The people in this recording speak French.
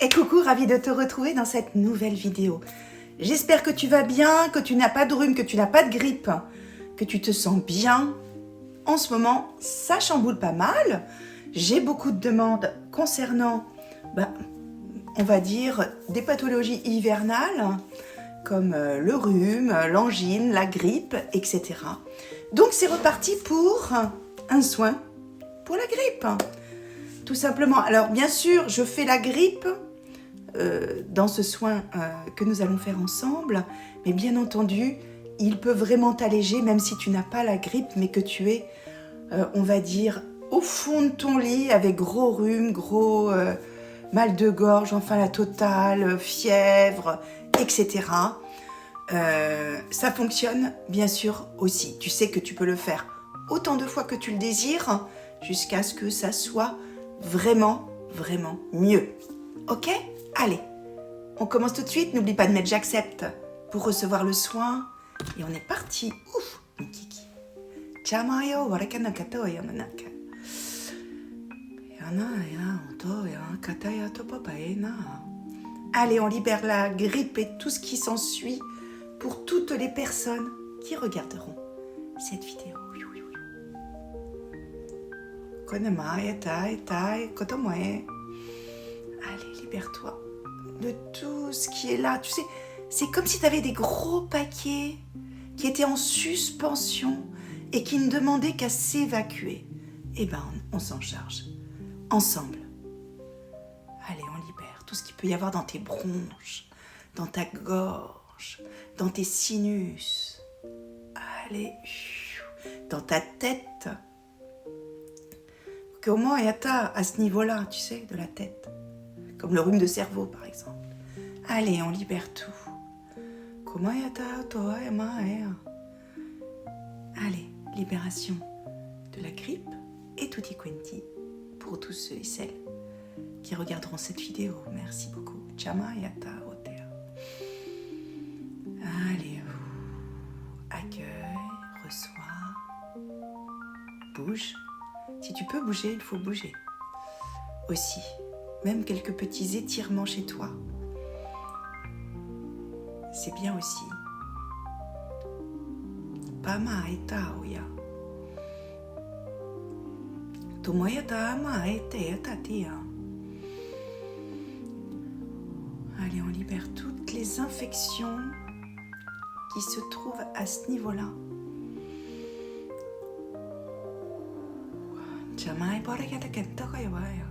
Et coucou, ravie de te retrouver dans cette nouvelle vidéo. J'espère que tu vas bien, que tu n'as pas de rhume, que tu n'as pas de grippe, que tu te sens bien. En ce moment, ça chamboule pas mal. J'ai beaucoup de demandes concernant, on va dire, des pathologies hivernales, comme le rhume, l'angine, la grippe, etc. Donc c'est reparti pour un soin pour la grippe. Tout simplement. Alors bien sûr, je fais la grippe dans ce soin que nous allons faire ensemble, mais bien entendu, il peut vraiment t'alléger, même si tu n'as pas la grippe, mais que tu es, on va dire, au fond de ton lit, avec gros rhume, gros mal de gorge, enfin la totale, fièvre, etc. Ça fonctionne bien sûr aussi. Tu sais que tu peux le faire autant de fois que tu le désires, jusqu'à ce que ça soit vraiment, vraiment mieux. Ok ? Allez, on commence tout de suite. N'oublie pas de mettre j'accepte pour recevoir le soin. Et on est parti. Ouf, mon kiki. Chamayo, warakana kato yamanaka. Allez, on libère la grippe et tout ce qui s'ensuit pour toutes les personnes qui regarderont cette vidéo. Allez, libère-toi de tout ce qui est là. Tu sais, c'est comme si tu avais des gros paquets qui étaient en suspension et qui ne demandaient qu'à s'évacuer. Eh ben, on s'en charge. Ensemble. Allez, on libère tout ce qu'il peut y avoir dans tes bronches, dans ta gorge, dans tes sinus. Allez, dans ta tête. Comment est à ce niveau-là, tu sais, de la tête? Comme le rhume de cerveau, par exemple. Allez, on libère tout. Comment Allez, libération de la grippe et tutti quanti pour tous ceux et celles qui regarderont cette vidéo. Merci beaucoup. Chamayata Otea. Allez, accueille, reçois, bouge. Si tu peux bouger, il faut bouger. Aussi, même quelques petits étirements chez toi. C'est bien aussi. Pama eta oya. Tomoyata ama ete tatia. Allez, on libère toutes les infections qui se trouvent à ce niveau-là. Jamai borakata kentaka yawaya.